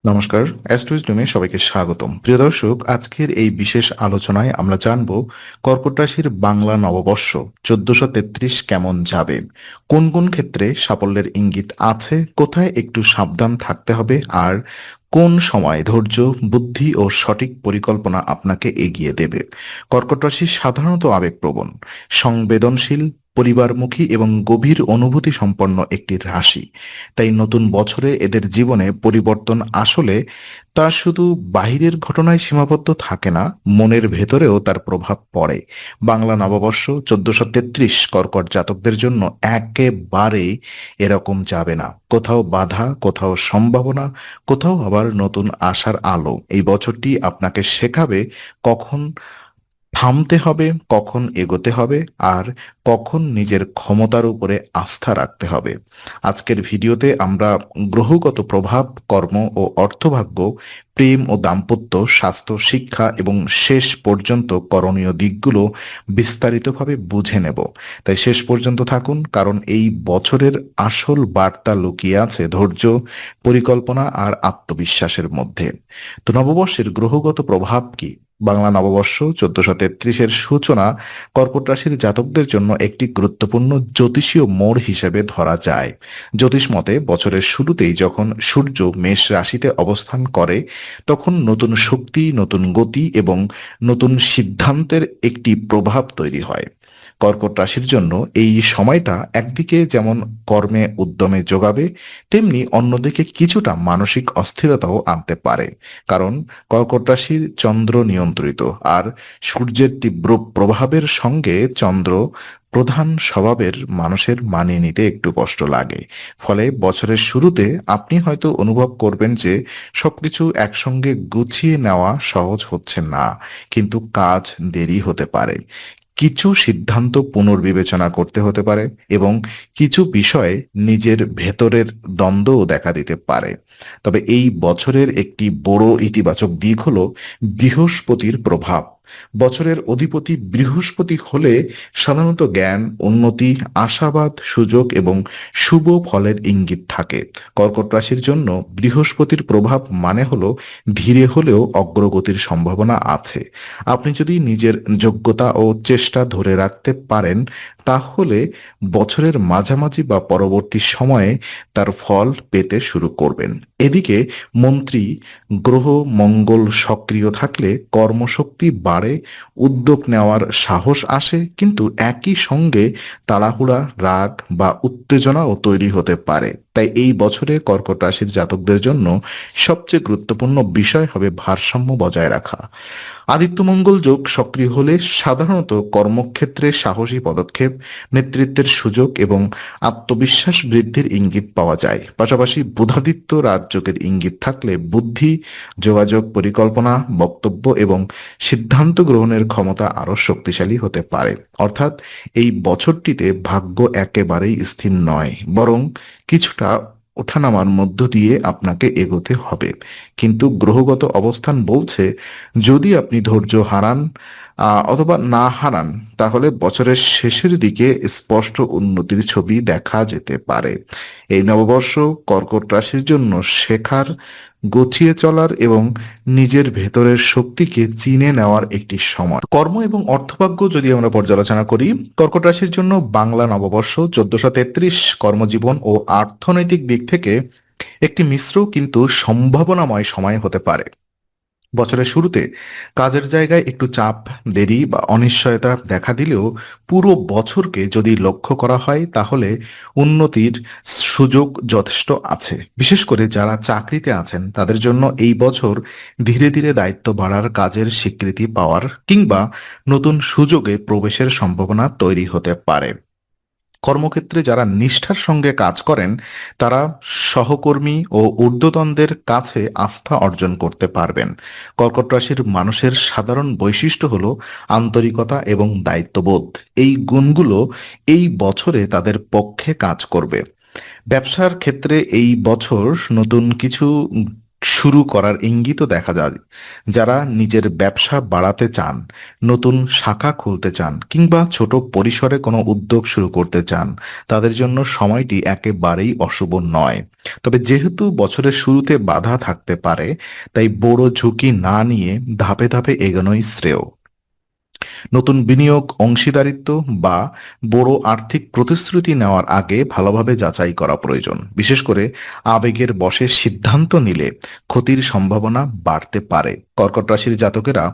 নমস্কার, অ্যাস্ট্রোইজডমে সবাইকে স্বাগতম। প্রিয় দর্শক, আজকের এই বিশেষ আলোচনায় আমরা জানব কর্কট রাশির বাংলা নববর্ষ ১৪৩৩ কেমন যাবে, কোন কোন ক্ষেত্রে সাফল্যের ইঙ্গিত আছে, কোথায় একটু সাবধান থাকতে হবে, আর কোন সময় ধৈর্য, বুদ্ধি ও সঠিক পরিকল্পনা আপনাকে এগিয়ে দেবে। কর্কট রাশি সাধারণত আবেগপ্রবণ, সংবেদনশীল, পরিবারমুখী এবং গভীর অনুভূতি সম্পন্ন একটি রাশি। তাই নতুন বছরে এদের জীবনে পরিবর্তন আসলে তা শুধু বাহিরের ঘটনায় সীমাবদ্ধ থাকে না, মনের ভেতরেও তার প্রভাব পড়ে। বাংলা নববর্ষ ১৪৩৩ কর্কট জাতকদের জন্য একেবারেই এরকম যাবে না। কোথাও বাধা, কোথাও সম্ভাবনা, কোথাও আবার নতুন আশার আলো। এই বছরটি আপনাকে শেখাবে কখন থামতে হবে, কখন এগোতে হবে, আর কখন নিজের ক্ষমতার উপরে আস্থা রাখতে হবে। আজকের ভিডিওতে আমরা গ্রহগত প্রভাব, কর্ম ও অর্থভাগ্য, প্রেম ও দাম্পত্য, স্বাস্থ্য, শিক্ষা এবং শেষ পর্যন্ত করণীয় দিকগুলো বিস্তারিতভাবে বুঝে নেব। তাই শেষ পর্যন্ত থাকুন, কারণ এই বছরের আসল বার্তা লুকিয়ে আছে ধৈর্য, পরিকল্পনা আর আত্মবিশ্বাসের মধ্যে। তো নববর্ষের গ্রহগত প্রভাব কি? বাংলা নববর্ষ ১৪৩৩-এর সূচনা কর্কট রাশির জাতকদের জন্য একটি গুরুত্বপূর্ণ জ্যোতিষীয় মোড় হিসেবে ধরা যায়। জ্যোতিষ মতে বছরের শুরুতেই যখন সূর্য মেষ রাশিতে অবস্থান করে, তখন নতুন শক্তি, নতুন গতি এবং নতুন সিদ্ধান্তের একটি প্রভাব তৈরি হয়। কর্কট রাশির জন্য এই সময়টা একদিকে যেমন কর্মে উদ্যমে যোগাবে, তেমনি অন্যদিকে কিছুটা মানসিক অস্থিরতাও আনতে পারে। কারণ কর্কট রাশির চন্দ্র নিয়ন্ত্রিত, আর সূর্যের তীব্র প্রভাবের সঙ্গে চন্দ্র প্রধান স্বভাবের মানুষের মানিয়ে নিতে একটু কষ্ট লাগে। ফলে বছরের শুরুতে আপনি হয়তো অনুভব করবেন যে সবকিছু একসঙ্গে গুছিয়ে নেওয়া সহজ হচ্ছে না, কিন্তু কাজ দেরি হতে পারে, কিছু সিদ্ধান্ত পুনর্বিবেচনা করতে হতে পারে, এবং কিছু বিষয়ে নিজের ভেতরের দ্বন্দ্বও দেখা দিতে পারে। তবে এই বছরের একটি বড় ইতিবাচক দিক হলো বৃহস্পতির প্রভাব। বছরের অধিপতি বৃহস্পতি হলে সাধারণত জ্ঞান, উন্নতি, আশাবাদ, সুযোগ এবং শুভ ফলের ইঙ্গিত থাকে। কর্কট রাশির জন্য বৃহস্পতির প্রভাব মানে হলো ধীরে হলেও অগ্রগতির সম্ভাবনা আছে। আপনি যদি নিজের যোগ্যতা ও চেষ্টা ধরে রাখতে পারেন, তাহলে বছরের মাঝামাঝি বা পরবর্তী সময়ে তার ফল পেতে শুরু করবেন। এদিকে মন্ত্রী গ্রহ মঙ্গল সক্রিয় থাকলে কর্মশক্তি বাড়ে, উদ্যোগ নেওয়ার সাহস আসে, কিন্তু একই সঙ্গে তাড়াহুড়া, রাগ বা উত্তেজনাও তৈরি হতে পারে। তাই এই বছরে কর্কট রাশির জাতকদের জন্য সবচেয়ে গুরুত্বপূর্ণ বিষয় হবে ভারসাম্য বজায় রাখা। আদিত্যমঙ্গল যোগ সক্রিয় হলে সাধারণত কর্মক্ষেত্রে সাহসী পদক্ষেপ, নেতৃত্বের সুযোগ এবং আত্মবিশ্বাস বৃদ্ধির ইঙ্গিত পাওয়া যায়। পাশাপাশি বুধাদিত্য রাজযোগের ইঙ্গিত থাকলে বুদ্ধি, যোগাযোগ, পরিকল্পনা, বক্তব্য এবং সিদ্ধান্ত গ্রহণের ক্ষমতা আরও শক্তিশালী হতে পারে। অর্থাৎ এই বছরটিতে ভাগ্য একেবারেই স্থির নয়, বরং কিছুটা ওঠানামার মধ্য দিয়ে আপনাকে এগোতে হবে। কিন্তু গ্রহগত অবস্থান বলছে, যদি আপনি ধৈর্য হারান অথবা না হারান, তাহলে বছরের শেষের দিকে স্পষ্ট উন্নতির ছবি দেখা যেতে পারে। এই নববর্ষ কর্কট রাশির জন্য শেখার, গুছিয়ে চলার এবং নিজের ভেতরের শক্তিকে চিনে নেওয়ার একটি সময়। কর্ম এবং অর্থভাগ্য যদি আমরা পর্যালোচনা করি, কর্কট রাশির জন্য বাংলা নববর্ষ ১৪৩৩ কর্মজীবন ও অর্থনৈতিক দিক থেকে একটি মিশ্র কিন্তু সম্ভাবনাময় সময় হতে পারে। বছরের শুরুতে কাজের জায়গায় একটু চাপ, দেরি বা অনিশ্চয়তা দেখা দিলেও পুরো বছরকে যদি লক্ষ্য করা হয়, তাহলে উন্নতির সুযোগ যথেষ্ট আছে। বিশেষ করে যারা চাকরিতে আছেন তাদের জন্য এই বছর ধীরে ধীরে দায়িত্ব বাড়ার, কাজের স্বীকৃতি পাওয়ার কিংবা নতুন সুযোগে প্রবেশের সম্ভাবনা তৈরি হতে পারে। কর্মক্ষেত্রে যারা নিষ্ঠার সঙ্গে কাজ করেন, তারা সহকর্মী ও ঊর্ধ্বতনদের কাছে আস্থা অর্জন করতে পারবেন। কর্কট রাশির মানুষের সাধারণ বৈশিষ্ট্য হলো আন্তরিকতা এবং দায়িত্ববোধ। এই গুণগুলো এই বছরে তাদের পক্ষে কাজ করবে। ব্যবসার ক্ষেত্রে এই বছর নতুন কিছু শুরু করার ইঙ্গিতও দেখা যায়। যারা নিজের ব্যবসা বাড়াতে চান, নতুন শাখা খুলতে চান কিংবা ছোট পরিসরে কোনো উদ্যোগ শুরু করতে চান, তাদের জন্য সময়টি একেবারেই অশুভ নয়। তবে যেহেতু বছরের শুরুতে বাধা থাকতে পারে, তাই বড় ঝুঁকি না নিয়ে ধাপে ধাপে এগোনোই শ্রেয়। নতুন বিনিয়োগ, অংশীদারিত্ব বা বড় আর্থিক প্রতিশ্রুতি নেওয়ার আগে ভালোভাবে যাচাই করা প্রয়োজন। বিশেষ করে আবেগের বশে সিদ্ধান্ত নিলে ক্ষতির সম্ভাবনা বাড়তে পারে। কর্কট রাশির জাতকেরা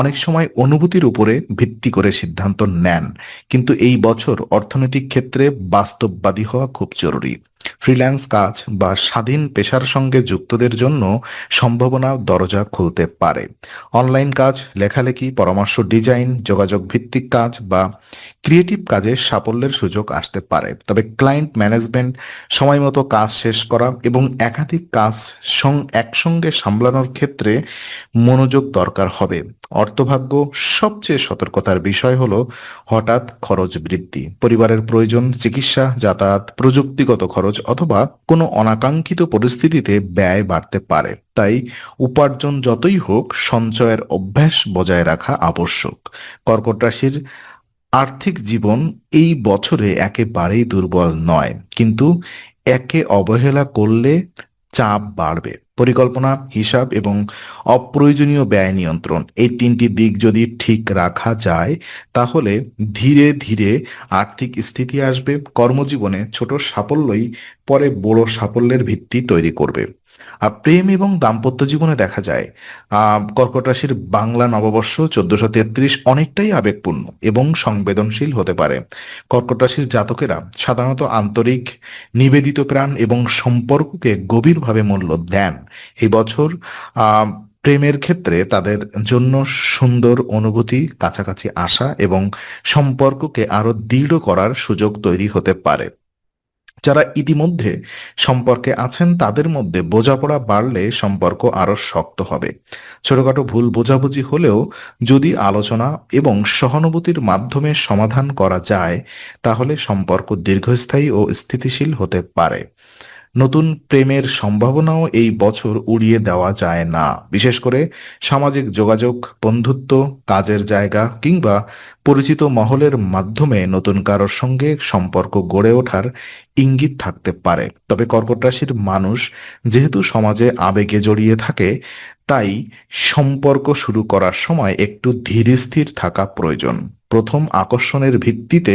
অনেক সময় অনুভূতির উপরে ভিত্তি করে সিদ্ধান্ত নেন, কিন্তু এই বছর অর্থনৈতিক ক্ষেত্রে বাস্তববাদী হওয়া খুব জরুরি। ফ্রিল্যান্স কাজ বা স্বাধীন পেশার সঙ্গে যুক্তদের জন্য সম্ভাবনা দরজা খুলতে পারে। অনলাইন কাজ, লেখালেখি, পরামর্শ, ডিজাইন, যোগাযোগ ভিত্তিক কাজ বা ক্রিয়েটিভ কাজে সাফল্যের সুযোগ আসতে পারে। তবে ক্লায়েন্ট ম্যানেজমেন্ট, সময়মতো কাজ শেষ করা এবং একাধিক কাজ একসঙ্গে সামলানোর ক্ষেত্রে মনোযোগ দরকার হবে। অর্থভাগ্য, সবচেয়ে সতর্কতার বিষয় হলো হঠাৎ খরচ বৃদ্ধি, পরিবারের প্রয়োজন, চিকিৎসা, যাতায়াত, প্রযুক্তিগত খরচ অথবা কোনো অনাকাঙ্ক্ষিত পরিস্থিতিতে ব্যয় বাড়তে পারে। তাই উপার্জন যতই হোক, সঞ্চয়ের অভ্যাস বজায় রাখা আবশ্যক। কর্কট রাশির আর্থিক জীবন এই বছরে একেবারেই দুর্বল নয়, কিন্তু একে অবহেলা করলে চাপ বাড়বে। পরিকল্পনা, হিসাব এবং অপ্রয়োজনীয় ব্যয় নিয়ন্ত্রণ, এই তিনটি দিক যদি ঠিক রাখা যায়, তাহলে ধীরে ধীরে আর্থিক স্থিতি আসবে। কর্মজীবনে ছোট সাফল্যই পরে বড় সাফল্যের ভিত্তি তৈরি করবে। আর প্রেম এবং দাম্পত্য জীবনে দেখা যায় কর্কট রাশির বাংলা নববর্ষ 1433 অনেকটাই আবেগপূর্ণ এবং সংবেদনশীল হতে পারে। কর্কট রাশির জাতকেরা সাধারণত আন্তরিক, নিবেদিত প্রাণ এবং সম্পর্ককে গভীরভাবে মূল্য দেন। এই বছর আহ প্রেমের ক্ষেত্রে তাদের জন্য সুন্দর অনুভূতি, কাছাকাছি আসা এবং সম্পর্ককে আরো দৃঢ় করার সুযোগ তৈরি হতে পারে। যারা ইতিমধ্যে সম্পর্কে আছেন, তাদের মধ্যে বোঝাপড়া বাড়লে সম্পর্ক আরো শক্ত হবে। ছোটখাটো ভুল বোঝাবুঝি হলেও যদি আলোচনা এবং সহানুভূতির মাধ্যমে সমাধান করা যায়, তাহলে সম্পর্ক দীর্ঘস্থায়ী ও স্থিতিশীল হতে পারে। নতুন প্রেমের সম্ভাবনাও এই বছর উড়িয়ে দেওয়া যায় না। বিশেষ করে সামাজিক যোগাযোগ, বন্ধুত্ব, কাজের জায়গা কিংবা পরিচিত মহলের মাধ্যমে নতুন কারোর সঙ্গে সম্পর্ক গড়ে ওঠার ইঙ্গিত থাকতে পারে। তবে কর্কট রাশির মানুষ যেহেতু সমাজে আবেগে জড়িয়ে থাকে, তাই সম্পর্ক শুরু করার সময় একটু ধীরস্থির থাকা প্রয়োজন। প্রথম আকর্ষণের ভিত্তিতে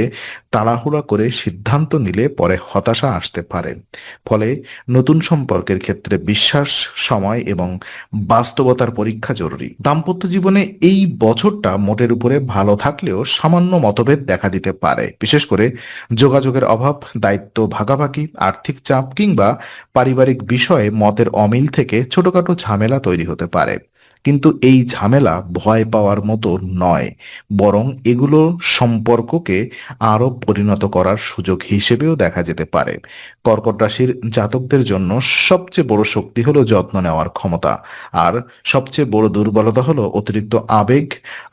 তাড়াহুড়া করে সিদ্ধান্ত নিলে পরে হতাশা আসতে পারে। ফলে নতুন সম্পর্কের ক্ষেত্রে বিশ্বাস, সময় এবং বাস্তবতার পরীক্ষা জরুরি। দাম্পত্য জীবনে এই বছরটা মোটের উপরে ভালো থাকলেও সামান্য মতভেদ দেখা দিতে পারে। বিশেষ করে যোগাযোগের অভাব, দায়িত্ব ভাগাভাগি, আর্থিক চাপ কিংবা পারিবারিক বিষয়ে মতের অমিল থেকে ছোটখাটো ঝামেলা তৈরি হতে পারে। কিন্তু এই ঝামেলা ভয় পাওয়ার মতো নয়, বরং এগুলো সম্পর্ককে আরো পরিণত করার সুযোগ হিসেবেও দেখা যেতে পারে। কর্কট রাশির জাতকদের জন্য সবচেয়ে বড় শক্তি হলো যত্ন নেওয়ার ক্ষমতা, আর সবচেয়ে বড় দুর্বলতা হলো অতিরিক্ত আবেগ।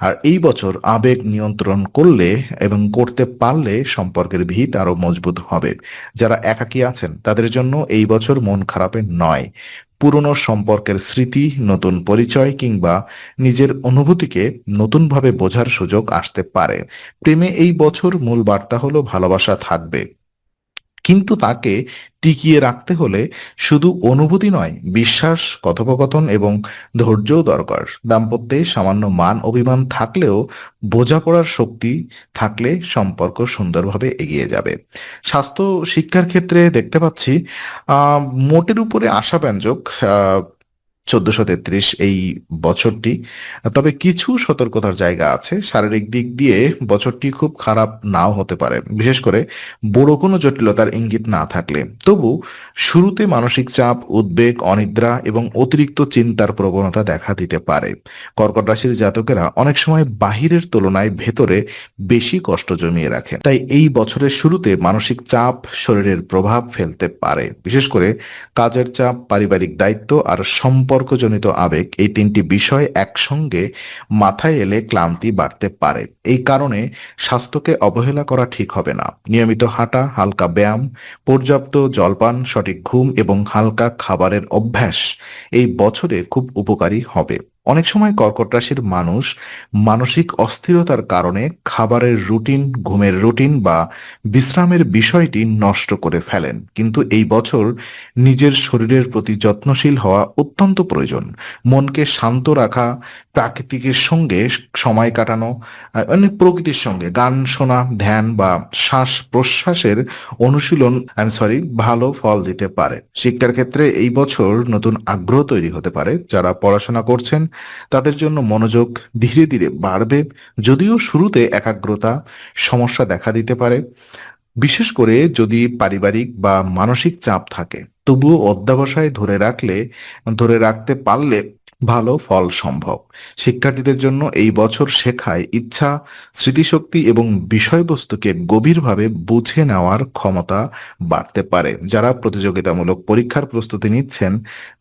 আর এই বছর আবেগ নিয়ন্ত্রণ করলে এবং করতে পারলে সম্পর্কের ভিত আরো মজবুত হবে। যারা একাকী আছেন, তাদের জন্য এই বছর মন খারাপের নয়। পুরনো সম্পর্কের স্মৃতি, নতুন পরিচয় কিংবা নিজের অনুভূতিকে নতুনভাবে বোঝার সুযোগ আসতে পারে। প্রেমে এই বছর মূল বার্তা হলো ভালোবাসা থাকবে, কিন্তু তাকে টিকিয়ে রাখতে হলে শুধু অনুভূতি নয়, বিশ্বাস, কথোপকথন এবং ধৈর্যও দরকার। দাম্পত্যে সামান্য মান অভিমান থাকলেও বোঝাপড়ার শক্তি থাকলে সম্পর্ক সুন্দরভাবে এগিয়ে যাবে। স্বাস্থ্য, শিক্ষার ক্ষেত্রে দেখতে পাচ্ছি আহ মোটের উপরে আশাব্যঞ্জক 1433 এই বছরটি। তবে কিছু সতর্কতার জায়গা আছে। শারীরিক দিক দিয়ে বছরটি খুব খারাপ নাও হতে পারে, বিশেষ করে বড় কোনো জটিলতার ইঙ্গিত না থাকলে। তবু শুরুতে মানসিক চাপ, উদ্বেগ, অনিদ্রা এবং অতিরিক্ত চিন্তার প্রবণতা দেখা দিতে পারে। কর্কট রাশির জাতকেরা অনেক সময় বাহিরের তুলনায় ভেতরে বেশি কষ্ট জমিয়ে রাখে, তাই এই বছরের শুরুতে মানসিক চাপ শরীরের প্রভাব ফেলতে পারে। বিশেষ করে কাজের চাপ, পারিবারিক দায়িত্ব আর সম্পর্ক সম্পর্কজনিত আবেগ, এই তিনটি বিষয় একসঙ্গে মাথায় এলে ক্লান্তি বাড়তে পারে। এই কারণে স্বাস্থ্যকে অবহেলা করা ঠিক হবে না। নিয়মিত হাঁটা, হালকা ব্যায়াম, পর্যাপ্ত জলপান, সঠিক ঘুম এবং হালকা খাবারের অভ্যাস এই বছরে খুব উপকারী হবে। অনেক সময় কর্কট রাশির মানুষ মানসিক অস্থিরতার কারণে খাবারের রুটিন, ঘুমের রুটিন বা বিশ্রামের বিষয়টি নষ্ট করে ফেলেন। কিন্তু এই বছর নিজের শরীরের প্রতি যত্নশীল হওয়া অত্যন্ত প্রয়োজন। মনকে শান্ত রাখা, প্রাকৃতিকের সঙ্গে সময় কাটানো, মানে প্রকৃতির সঙ্গে গান শোনা, ধ্যান বা শ্বাস প্রশ্বাসের অনুশীলন ভালো ফল দিতে পারে। শিক্ষার ক্ষেত্রে এই বছর নতুন আগ্রহ তৈরি হতে পারে। যারা পড়াশোনা করছেন তাদের জন্য মনোযোগ ধীরে ধীরে বাড়বে, যদিও শুরুতে একাগ্রতা সমস্যা দেখা দিতে পারে, বিশেষ করে যদি পারিবারিক বা মানসিক চাপ থাকে। তবুও অধ্যবসায় ধরে রাখতে পারলে ভালো ফল সম্ভব। শিক্ষার্থীদের জন্য এই বছর শেখায় ইচ্ছা, স্মৃতিশক্তি এবং বিষয়বস্তুকে গভীরভাবে বুঝে নেওয়ার ক্ষমতা বাড়তে পারে। যারা প্রতিযোগিতামূলক পরীক্ষার প্রস্তুতি নিচ্ছেন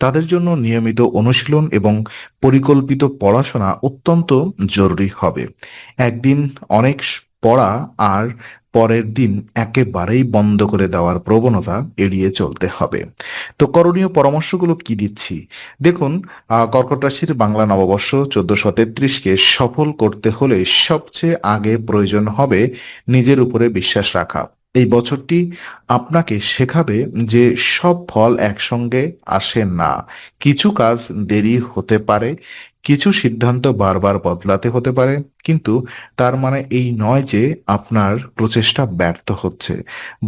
তাদের জন্য নিয়মিত অনুশীলন এবং পরিকল্পিত পড়াশোনা অত্যন্ত জরুরি হবে। একদিন অনেক পড়া আর পরের দিন একেবারেই বন্ধ করে দেওয়ার প্রবণতা এড়িয়ে চলতে হবে। তো করণীয় পরামর্শগুলো কি দিচ্ছি দেখুন। কর্কট রাশির বাংলা নববর্ষ 1433-কে সফল করতে হলে সবচেয়ে আগে প্রয়োজন হবে নিজের উপরে বিশ্বাস রাখা। এই বছরটি আপনাকে শেখাবে যে সব ফল একসঙ্গে আসে না। কিছু কাজ দেরি হতে পারে, কিছু সিদ্ধান্ত বারবার বদলাতে হতে পারে, কিন্তু তার মানে এই নয় যে আপনার প্রচেষ্টা ব্যর্থ হচ্ছে।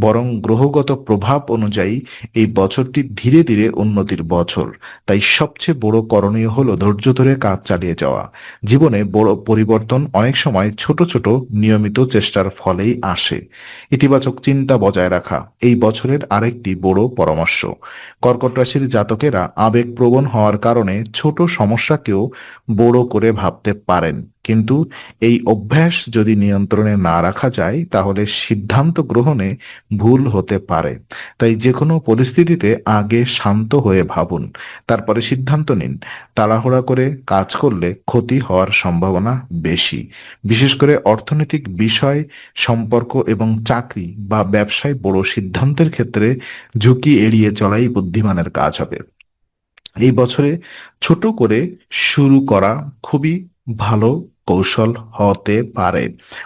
বরং গ্রহগত প্রভাব অনুযায়ী এই বছরটি ধীরে ধীরে উন্নতির বছর। তাই সবচেয়ে বড় করণীয় হলো ধৈর্য ধরে কাজ চালিয়ে যাওয়া। জীবনে বড় পরিবর্তন অনেক সময় ছোট ছোট নিয়মিত চেষ্টার ফলেই আসে। ইতিবাচক চিন্তা বজায় রাখা এই বছরের আরেকটি বড় পরামর্শ। কর্কট রাশির জাতকেরা আবেগপ্রবণ হওয়ার কারণে ছোট সমস্যাকেও বড় করে ভাবতে পারেন, কিন্তু এই অভ্যাস যদি নিয়ন্ত্রণে না রাখা যায় তাহলে সিদ্ধান্ত গ্রহণে ভুল হতে পারে। তাই যে কোনো পরিস্থিতিতে আগে শান্ত হয়ে ভাবুন, তারপরে সিদ্ধান্ত নিন। তাড়াহুড়া করে কাজ করলে ক্ষতি হওয়ার সম্ভাবনা বেশি। বিশেষ করে অর্থনৈতিক বিষয়, সম্পর্ক এবং চাকরি বা ব্যবসায় বড় সিদ্ধান্তের ক্ষেত্রে ঝুঁকি এড়িয়ে চলাই বুদ্ধিমানের কাজ হবে। এই বছরে ছোট করে শুরু করা খুবই ভালো কৌশল হতে পারে।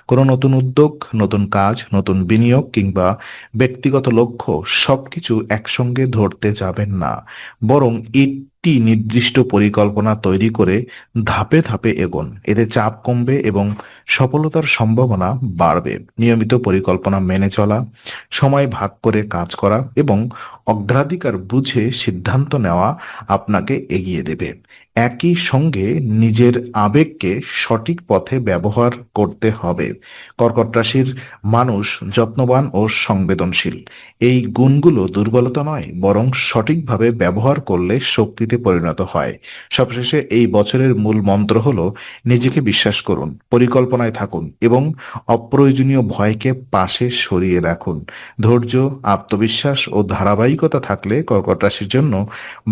কোনো নতুন উদ্যোগ, নতুন কাজ, নতুন বিনিয়োগ কিংবা ব্যক্তিগত লক্ষ্য সবকিছু একসঙ্গে ধরতে যাবেন না। বরং একটি নির্দিষ্ট পরিকল্পনা তৈরি করে ধাপে ধাপে এগোন। এতে চাপ কমবে এবং সফলতার সম্ভাবনা বাড়বে। নিয়মিত পরিকল্পনা মেনে চলা, সময় ভাগ করে কাজ করা এবং অগ্রাধিকার বুঝে সিদ্ধান্ত নেওয়া আপনাকে এগিয়ে দেবে। একই সঙ্গে নিজের আবেগকে সঠিক পথে ব্যবহার করতে হবে। কর্কট রাশির মানুষ যত্নবান ও সংবেদনশীল। এই গুণগুলো দুর্বলতা নয়, বরং সঠিকভাবে ব্যবহার করলে শক্তিতে পরিণত হয়। সবশেষে এই বছরের মূল মন্ত্র হলো নিজেকে বিশ্বাস করুন, পরিকল্পনায় থাকুন এবং অপ্রয়োজনীয় ভয়কে পাশে সরিয়ে রাখুন। ধৈর্য, আত্মবিশ্বাস ও ধারাবাহিকতা থাকলে কর্কট রাশির জন্য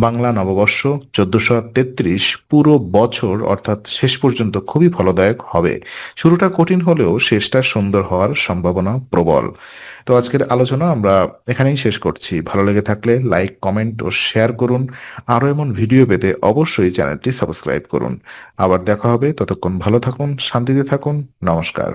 বাংলা নববর্ষ 1433 পুরো বছর অর্থাৎ শেষ পর্যন্ত খুবই ফলদায়ক হবে। শুরুটা কঠিন হলেও শেষটা সুন্দর হওয়ার সম্ভাবনা প্রবল। তো আজকের আলোচনা আমরা এখানেই শেষ করছি। ভালো লেগে থাকলে লাইক, কমেন্ট ও শেয়ার করুন। আরও এমন ভিডিও পেতে অবশ্যই চ্যানেলটি সাবস্ক্রাইব করুন। আবার দেখা হবে, ততক্ষণ ভালো থাকুন, শান্তিতে থাকুন। নমস্কার।